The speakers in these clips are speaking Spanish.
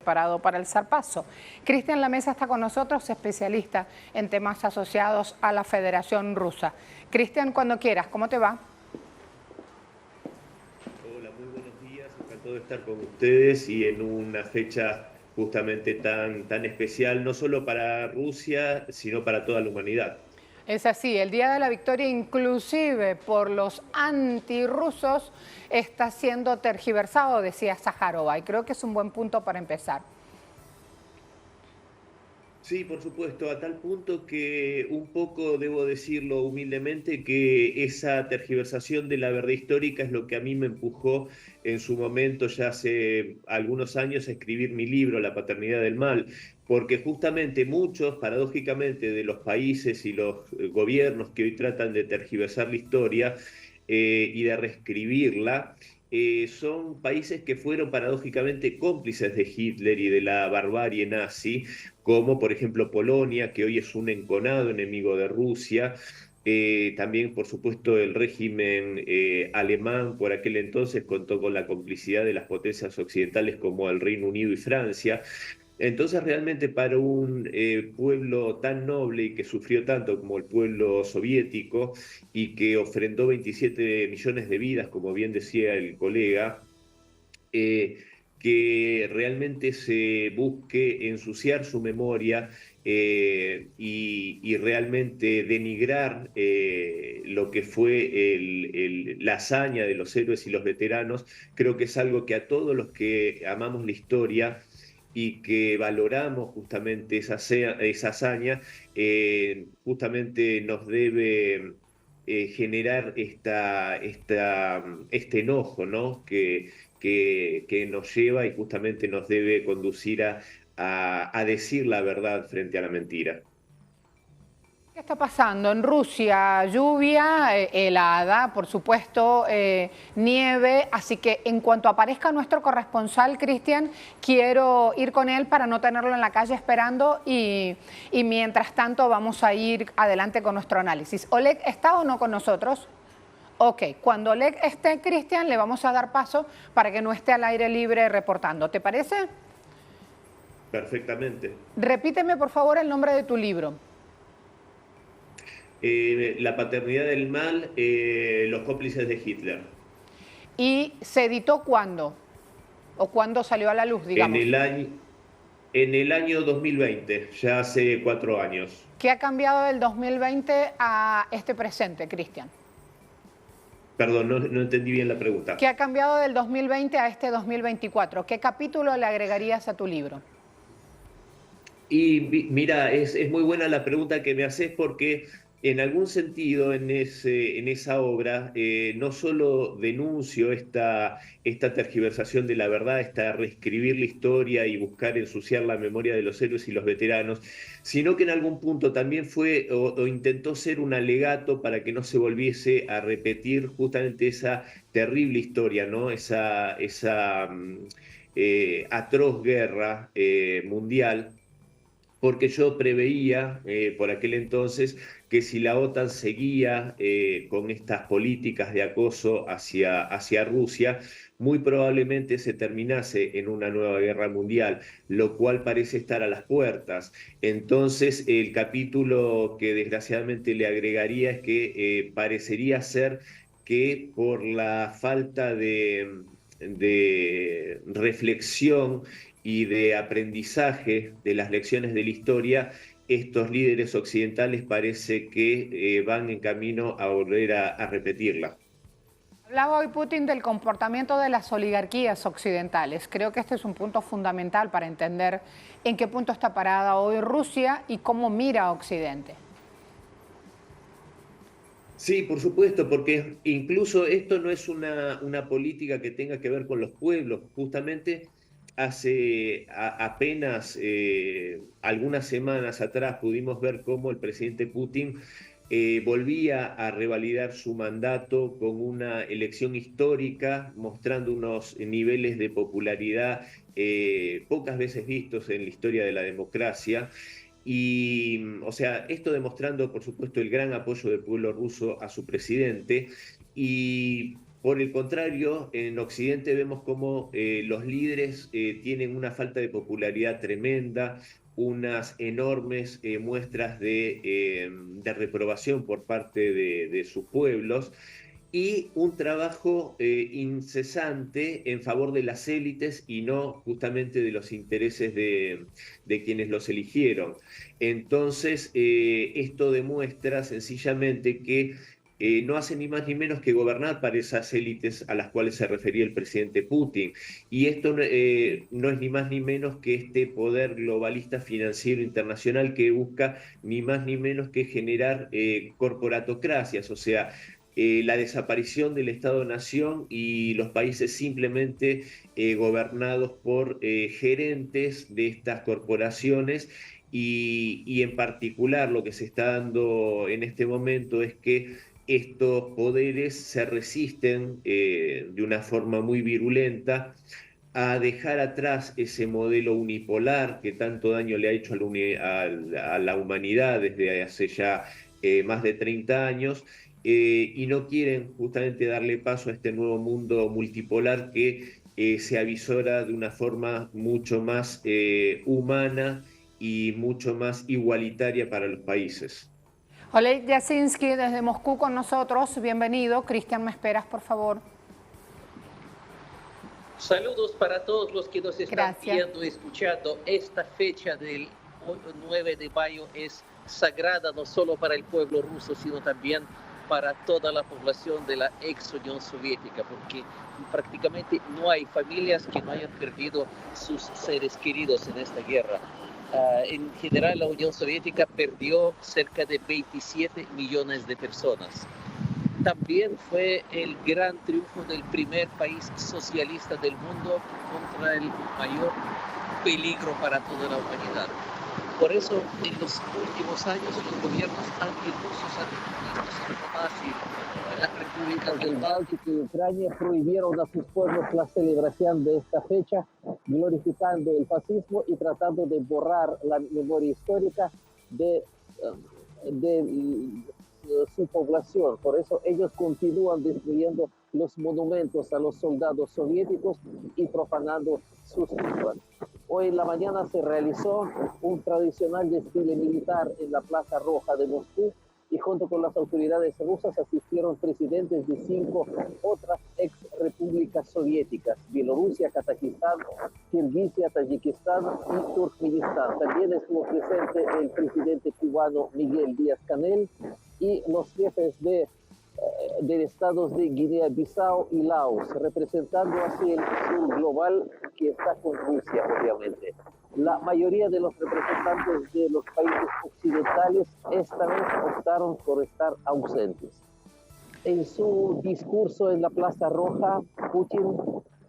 preparado para el zarpazo. Cristian Lamesa está con nosotros, especialista en temas asociados a la Federación Rusa. Cristian, cuando quieras, ¿cómo te va? Hola, muy buenos días. Encantado de estar con ustedes y en una fecha justamente tan especial, no solo para Rusia, sino para toda la humanidad. Es así, el Día de la Victoria, inclusive por los antirrusos, está siendo tergiversado, decía Sájarova, y creo que es un buen punto para empezar. Sí, por supuesto, a tal punto que un poco, debo decirlo humildemente, que esa tergiversación de la verdad histórica es lo que a mí me empujó en su momento, ya hace algunos años, a escribir mi libro, La paternidad del mal, porque justamente muchos, paradójicamente, de los países y los gobiernos que hoy tratan de tergiversar la historia y de reescribirla, son países que fueron paradójicamente cómplices de Hitler y de la barbarie nazi, como por ejemplo Polonia, que hoy es un enconado enemigo de Rusia. También, por supuesto, el régimen alemán por aquel entonces contó con la complicidad de las potencias occidentales como el Reino Unido y Francia. Entonces, realmente para un pueblo tan noble y que sufrió tanto como el pueblo soviético y que ofrendó 27 millones de vidas, como bien decía el colega, eh, que realmente se busque ensuciar su memoria y realmente denigrar lo que fue la hazaña de los héroes y los veteranos, creo que es algo que a todos los que amamos la historia y que valoramos justamente esa hazaña, justamente nos debe generar este enojo, ¿no? Que nos lleva y justamente nos debe conducir a decir la verdad frente a la mentira. ¿Qué está pasando? En Rusia, lluvia, helada, por supuesto, nieve, así que en cuanto aparezca nuestro corresponsal, Cristian, quiero ir con él para no tenerlo en la calle esperando y mientras tanto vamos a ir adelante con nuestro análisis. ¿Oleg está o no con nosotros? Ok, cuando Oleg esté, Cristian, le vamos a dar paso para que no esté al aire libre reportando. ¿Te parece? Perfectamente. Repíteme, por favor, el nombre de tu libro. La paternidad del mal, los cómplices de Hitler. ¿Y se editó cuándo? ¿O cuándo salió a la luz, En digamos? el año, en el año 2020, ya hace 4 años. ¿Qué ha cambiado del 2020 a este presente, Cristian? Perdón, no entendí bien la ¿Qué pregunta. ha cambiado del 2020 a este 2024? ¿Qué capítulo le agregarías a tu libro? Y mira, es muy buena la pregunta que me haces porque en algún sentido en esa obra no solo denuncio esta tergiversación de la verdad, esta reescribir la historia y buscar ensuciar la memoria de los héroes y los veteranos, sino que en algún punto también fue o intentó ser un alegato para que no se volviese a repetir justamente esa terrible historia, ¿no? Esa atroz guerra mundial, porque yo preveía por aquel entonces que si la OTAN seguía con estas políticas de acoso hacia Rusia, muy probablemente se terminase en una nueva guerra mundial, lo cual parece estar a las puertas. Entonces, el capítulo que desgraciadamente le agregaría es que parecería ser que por la falta de reflexión y de aprendizaje de las lecciones de la historia, estos líderes occidentales parece que van en camino a volver a repetirla. Hablaba hoy Putin del comportamiento de las oligarquías occidentales. Creo que este es un punto fundamental para entender en qué punto está parada hoy Rusia y cómo mira a Occidente. Sí, por supuesto, porque incluso esto no es una política que tenga que ver con los pueblos. Justamente hace apenas algunas semanas atrás pudimos ver cómo el presidente Putin volvía a revalidar su mandato con una elección histórica, mostrando unos niveles de popularidad pocas veces vistos en la historia de la democracia. Y, o sea, esto demostrando, por supuesto, el gran apoyo del pueblo ruso a su presidente. Y Por el contrario, en Occidente vemos cómo los líderes tienen una falta de popularidad tremenda, unas enormes muestras de reprobación por parte de sus pueblos y un trabajo incesante en favor de las élites y no justamente de los intereses de quienes los eligieron. Entonces, esto demuestra sencillamente que no hace ni más ni menos que gobernar para esas élites a las cuales se refería el presidente Putin. Y esto no es ni más ni menos que este poder globalista financiero internacional que busca ni más ni menos que generar corporatocracias, o sea, la desaparición del Estado-Nación y los países simplemente gobernados por gerentes de estas corporaciones y en particular lo que se está dando en este momento es que estos poderes se resisten de una forma muy virulenta a dejar atrás ese modelo unipolar que tanto daño le ha hecho a la humanidad desde hace ya más de 30 años y no quieren justamente darle paso a este nuevo mundo multipolar que se avisora de una forma mucho más humana y mucho más igualitaria para los países. Oleg Yasinski desde Moscú con nosotros, bienvenido. Cristian, ¿me esperas, por favor? Saludos para todos los que nos están viendo y escuchando. Esta fecha del 9 de mayo es sagrada no solo para el pueblo ruso, sino también para toda la población de la ex Unión Soviética, porque prácticamente no hay familias que no hayan perdido sus seres queridos en esta guerra. En general, la Unión Soviética perdió cerca de 27 millones de personas. También fue el gran triunfo del primer país socialista del mundo contra el mayor peligro para toda la humanidad. Por eso, en los últimos años, los gobiernos antirrusos, las repúblicas del Báltico y Ucrania prohibieron a sus pueblos la celebración de esta fecha, glorificando el fascismo y tratando de borrar la memoria histórica de su población. Por eso ellos continúan destruyendo los monumentos a los soldados soviéticos y profanando sus tumbas. Hoy en la mañana se realizó un tradicional desfile militar en la Plaza Roja de Moscú y junto con las autoridades rusas asistieron presidentes de 5 otras ex repúblicas soviéticas: Bielorrusia, Kazajistán, Kirguisia, Tayikistán y Turkmenistán. También estuvo presente el presidente cubano Miguel Díaz-Canel y los jefes de estados de Guinea-Bissau y Laos, representando así el sur global que está con Rusia, obviamente. La mayoría de los representantes de los países occidentales esta vez optaron por estar ausentes. En su discurso en la Plaza Roja, Putin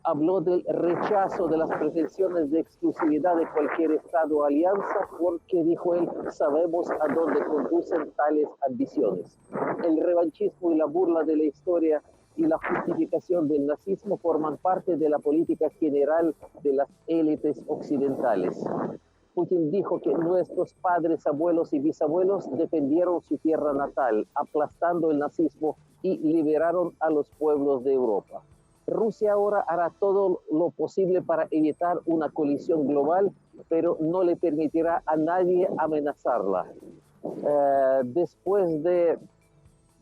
habló del rechazo de las pretensiones de exclusividad de cualquier Estado o alianza, porque, dijo él, sabemos a dónde conducen tales ambiciones. El revanchismo y la burla de la historia y la justificación del nazismo forman parte de la política general de las élites occidentales. Putin dijo que nuestros padres, abuelos y bisabuelos defendieron su tierra natal, aplastando el nazismo y liberaron a los pueblos de Europa. Rusia ahora hará todo lo posible para evitar una colisión global, pero no le permitirá a nadie amenazarla. Después de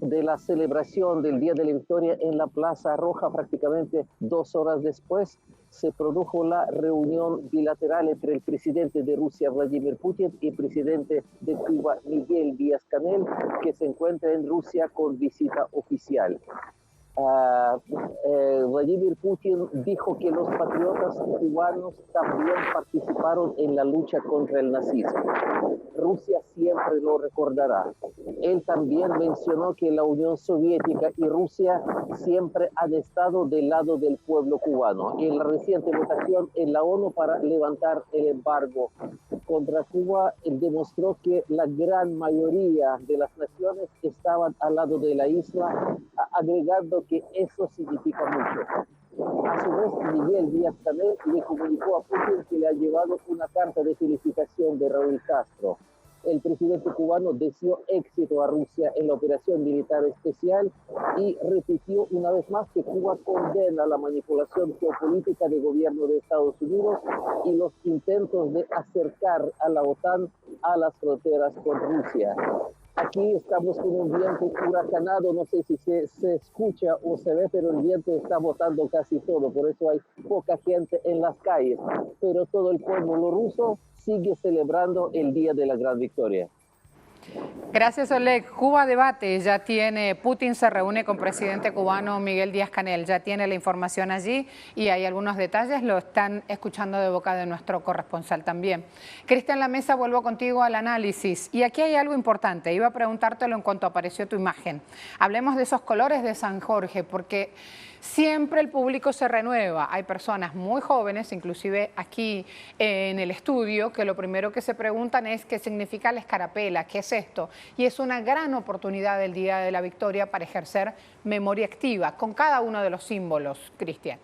la celebración del Día de la Victoria en la Plaza Roja, prácticamente 2 horas después, se produjo la reunión bilateral entre el presidente de Rusia, Vladimir Putin, y el presidente de Cuba, Miguel Díaz-Canel, que se encuentra en Rusia con visita oficial. Vladimir Putin dijo que los patriotas cubanos también participaron en la lucha contra el nazismo. Rusia siempre lo recordará. Él también mencionó que la Unión Soviética y Rusia siempre han estado del lado del pueblo cubano. En la reciente votación en la ONU para levantar el embargo contra Cuba, él demostró que la gran mayoría de las naciones estaban al lado de la isla, agregando que eso significa mucho. A su vez, Miguel Díaz-Canel le comunicó a Putin que le ha llevado una carta de felicitación de Raúl Castro. el presidente cubano deseó éxito a Rusia en la operación militar especial y repitió una vez más que Cuba condena la manipulación geopolítica del gobierno de Estados Unidos y los intentos de acercar a la OTAN a las fronteras con Rusia. Aquí estamos con un viento huracanado, no sé si se escucha o se ve, pero el viento está botando casi todo, por eso hay poca gente en las calles. Pero todo el pueblo ruso sigue celebrando el Día de la Gran Victoria. Gracias, Oleg. Cuba Debate ya tiene, Putin se reúne con presidente cubano Miguel Díaz-Canel, ya tiene la información allí y hay algunos detalles, lo están escuchando de boca de nuestro corresponsal también. Cristian La Mesa, vuelvo contigo al análisis y aquí hay algo importante, iba a preguntártelo en cuanto apareció tu imagen. Hablemos de esos colores de San Jorge porque siempre el público se renueva. Hay personas muy jóvenes, inclusive aquí en el estudio, que lo primero que se preguntan es qué significa la escarapela, qué es esto. Y es una gran oportunidad del Día de la Victoria para ejercer memoria activa con cada uno de los símbolos, Cristian.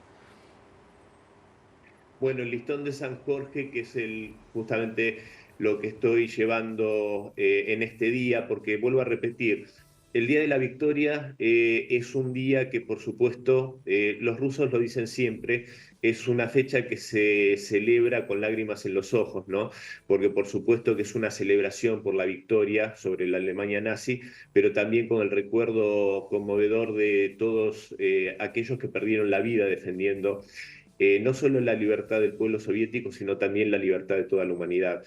Bueno, el listón de San Jorge, que es justamente lo que estoy llevando en este día, porque vuelvo a repetir, el Día de la Victoria es un día que, por supuesto, los rusos lo dicen siempre, es una fecha que se celebra con lágrimas en los ojos, ¿no? Porque, por supuesto, que es una celebración por la victoria sobre la Alemania nazi, pero también con el recuerdo conmovedor de todos aquellos que perdieron la vida defendiendo no solo la libertad del pueblo soviético, sino también la libertad de toda la humanidad.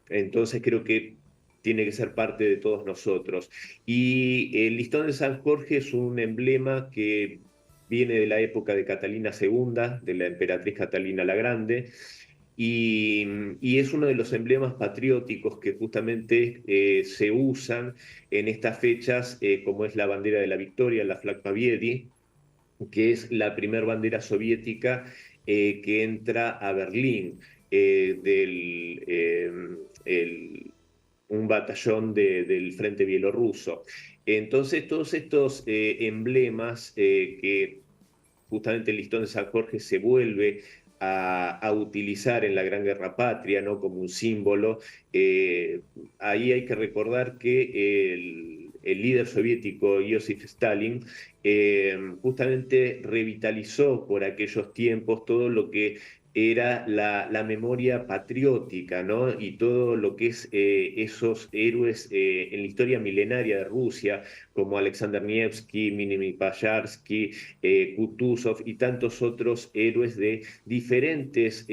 Entonces creo que tiene que ser parte de todos nosotros. Y el listón de San Jorge es un emblema que viene de la época de Catalina II, de la emperatriz Catalina la Grande, y es uno de los emblemas patrióticos que justamente se usan en estas fechas, como es la bandera de la victoria, la Flag Paviedi, que es la primera bandera soviética que entra a Berlín un batallón del Frente Bielorruso. Entonces, todos estos emblemas que justamente el listón de San Jorge se vuelve a utilizar en la Gran Guerra Patria, ¿no? Como un símbolo. Ahí hay que recordar que el líder soviético Joseph Stalin justamente revitalizó por aquellos tiempos todo lo que era la memoria patriótica, ¿no? Y todo lo que es esos héroes en la historia milenaria de Rusia, como Alexander Nevsky, Minimi Payarsky, Kutuzov y tantos otros héroes de diferentes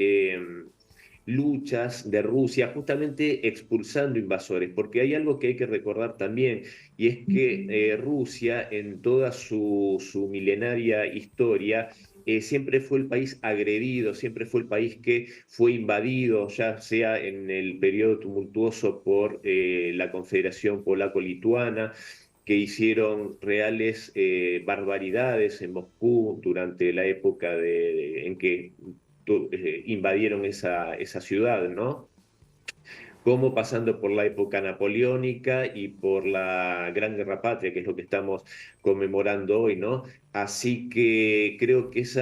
luchas de Rusia, justamente expulsando invasores, porque hay algo que hay que recordar también, y es que Rusia, en toda su milenaria historia, siempre fue el país agredido, siempre fue el país que fue invadido, ya sea en el periodo tumultuoso por la Confederación Polaco-Lituana, que hicieron reales barbaridades en Moscú durante la época en que invadieron esa ciudad, ¿no? Como pasando por la época napoleónica y por la Gran Guerra Patria, que es lo que estamos conmemorando hoy, ¿no? Así que creo que eso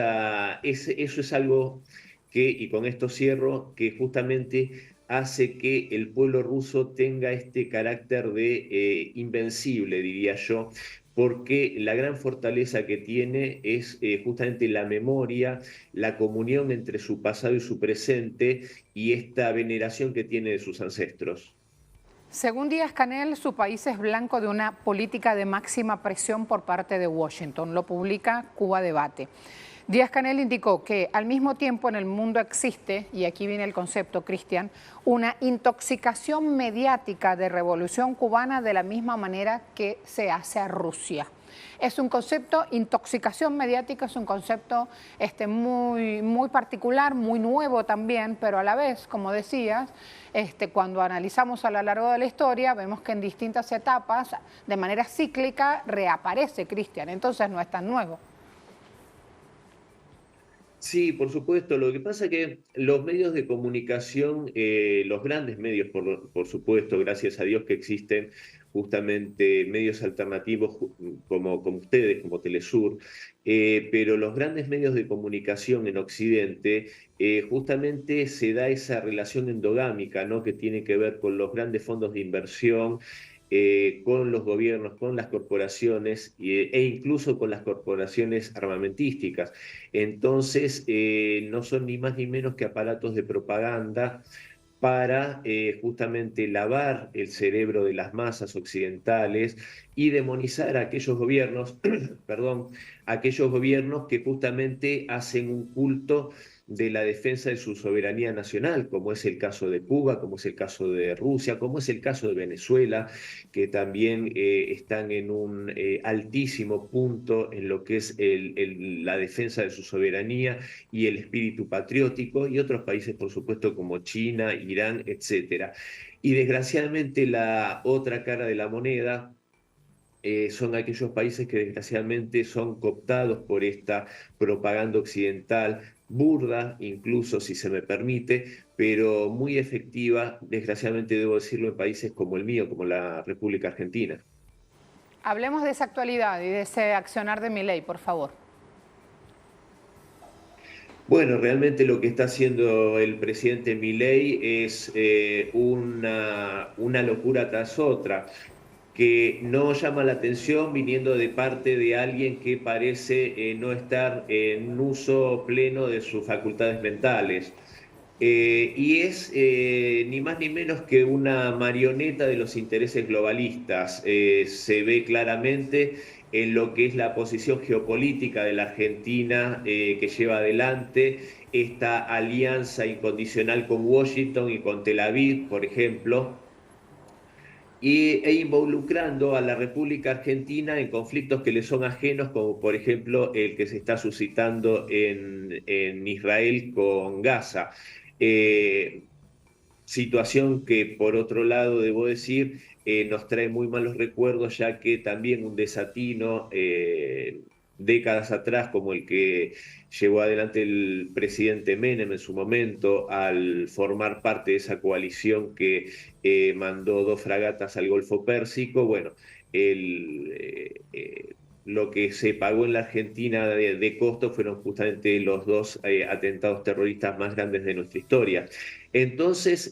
es algo que, y con esto cierro, que justamente hace que el pueblo ruso tenga este carácter de invencible, diría yo, porque la gran fortaleza que tiene es justamente la memoria, la comunión entre su pasado y su presente y esta veneración que tiene de sus ancestros. Según Díaz-Canel, su país es blanco de una política de máxima presión por parte de Washington. Lo publica Cuba Debate. Díaz-Canel indicó que al mismo tiempo en el mundo existe, y aquí viene el concepto, Cristian, una intoxicación mediática de revolución cubana de la misma manera que se hace a Rusia. Es un concepto, intoxicación mediática es un concepto muy particular, muy nuevo también, pero a la vez, como decías, cuando analizamos a lo largo de la historia, vemos que en distintas etapas, de manera cíclica, reaparece, Cristian, entonces no es tan nuevo. Sí, por supuesto. Lo que pasa es que los medios de comunicación, los grandes medios, por supuesto, gracias a Dios que existen, justamente medios alternativos como ustedes, como Telesur, pero los grandes medios de comunicación en Occidente justamente se da esa relación endogámica, ¿no? Que tiene que ver con los grandes fondos de inversión, con los gobiernos, con las corporaciones e incluso con las corporaciones armamentísticas. Entonces, no son ni más ni menos que aparatos de propaganda para justamente lavar el cerebro de las masas occidentales y demonizar a aquellos gobiernos, perdón, a aquellos gobiernos que justamente hacen un culto de la defensa de su soberanía nacional, como es el caso de Cuba, como es el caso de Rusia, como es el caso de Venezuela, que también están en un altísimo punto en lo que es la defensa de su soberanía y el espíritu patriótico, y otros países, por supuesto, como China, Irán, etcétera. Y desgraciadamente la otra cara de la moneda son aquellos países que desgraciadamente son cooptados por esta propaganda occidental, burda, incluso si se me permite, pero muy efectiva, desgraciadamente debo decirlo, en países como el mío, como la República Argentina. Hablemos de esa actualidad y de ese accionar de Milei, por favor. Bueno, realmente lo que está haciendo el presidente Milei es una locura tras otra, que no llama la atención viniendo de parte de alguien que parece no estar en uso pleno de sus facultades mentales. Y es ni más ni menos que una marioneta de los intereses globalistas. Se ve claramente en lo que es la posición geopolítica de la Argentina que lleva adelante esta alianza incondicional con Washington y con Tel Aviv, por ejemplo, e involucrando a la República Argentina en conflictos que le son ajenos, como por ejemplo el que se está suscitando en Israel con Gaza. Eh, Situación que, por otro lado, debo decir, nos trae muy malos recuerdos, ya que también un desatino décadas atrás, como el que llevó adelante el presidente Menem en su momento, al formar parte de esa coalición que mandó 2 fragatas al Golfo Pérsico, bueno, lo que se pagó en la Argentina de costo fueron justamente los 2 atentados terroristas más grandes de nuestra historia. Entonces,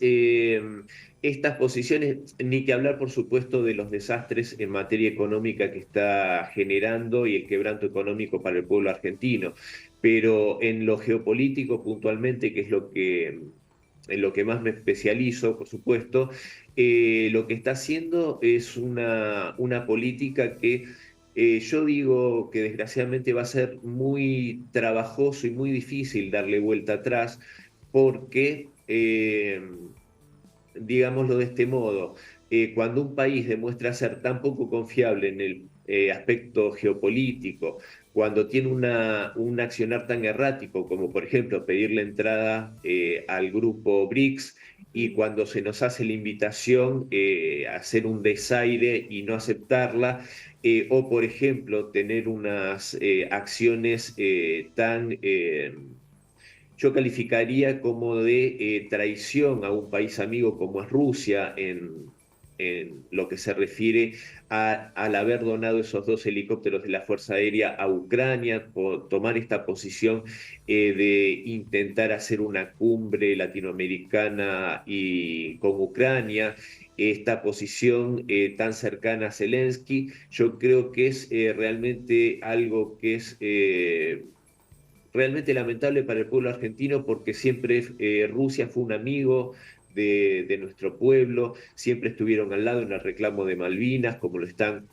estas posiciones, ni que hablar, por supuesto, de los desastres en materia económica que está generando y el quebranto económico para el pueblo argentino. Pero en lo geopolítico, puntualmente, que es en lo que más me especializo, por supuesto, lo que está haciendo es una política que yo digo que desgraciadamente va a ser muy trabajoso y muy difícil darle vuelta atrás porque, digámoslo de este modo, cuando un país demuestra ser tan poco confiable en el aspecto geopolítico, cuando tiene un accionar tan errático como por ejemplo pedir la entrada al grupo BRICS, y cuando se nos hace la invitación a hacer un desaire y no aceptarla, o por ejemplo tener unas acciones tan yo calificaría como de traición a un país amigo como es Rusia en lo que se refiere al haber donado esos 2 helicópteros de la Fuerza Aérea a Ucrania, por tomar esta posición de intentar hacer una cumbre latinoamericana y con Ucrania, esta posición tan cercana a Zelensky. Yo creo que es realmente algo que es realmente lamentable para el pueblo argentino, porque siempre Rusia fue un amigo de nuestro pueblo, siempre estuvieron al lado en el reclamo de Malvinas, como lo están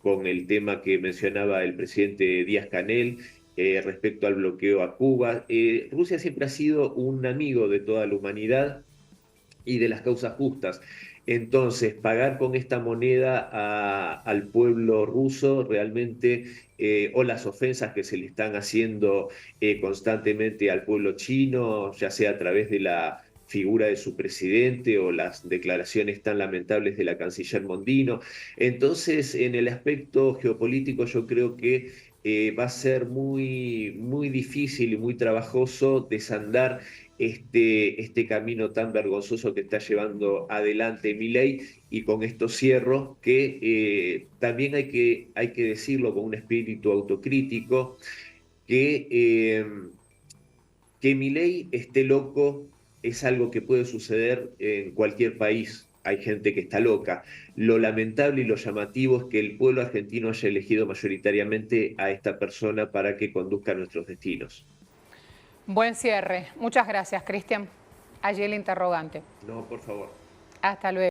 con el tema que mencionaba el presidente Díaz-Canel respecto al bloqueo a Cuba. Rusia siempre ha sido un amigo de toda la humanidad y de las causas justas. Entonces, pagar con esta moneda al pueblo ruso realmente, o las ofensas que se le están haciendo constantemente al pueblo chino, ya sea a través de la figura de su presidente o las declaraciones tan lamentables de la canciller Mondino. Entonces, en el aspecto geopolítico, yo creo que va a ser muy, muy difícil y muy trabajoso desandar este camino tan vergonzoso que está llevando adelante Milei. Y con esto cierro, que también hay que decirlo con un espíritu autocrítico, que Milei esté loco es algo que puede suceder en cualquier país. Hay gente que está loca. Lo lamentable y lo llamativo es que el pueblo argentino haya elegido mayoritariamente a esta persona para que conduzca nuestros destinos. Buen cierre. Muchas gracias, Cristian. Allí el interrogante. No, por favor. Hasta luego.